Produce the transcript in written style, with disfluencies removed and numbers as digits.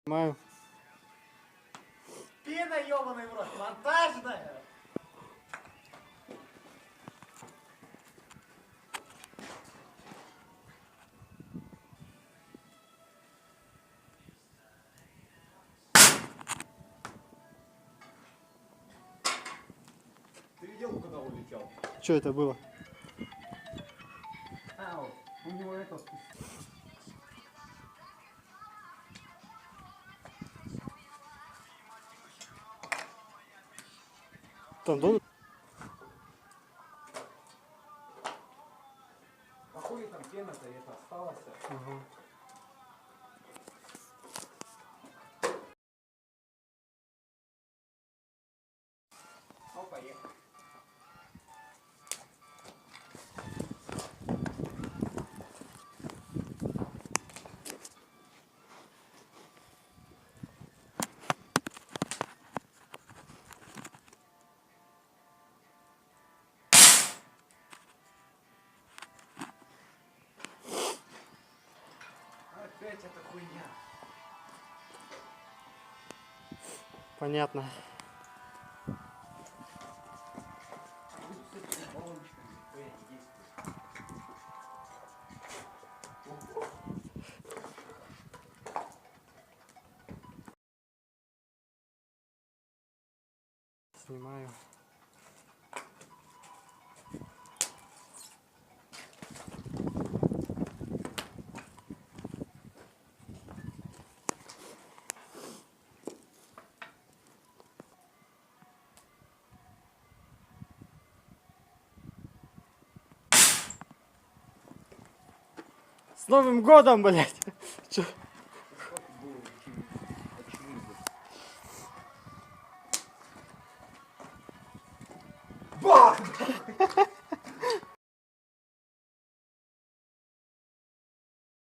Снимаю. Пина, ёбаный в рот, монтажная! Ты видел, куда улетел? Что это было? Ау, у него это спустилось. Там долго? А хули там пена-то это осталось? Ага. Ну, поехали. Опять эта хуйня. Понятно. С этими баллончиками хуя не действует. Снимаю. С Новым годом, блядь! Чё? Бах!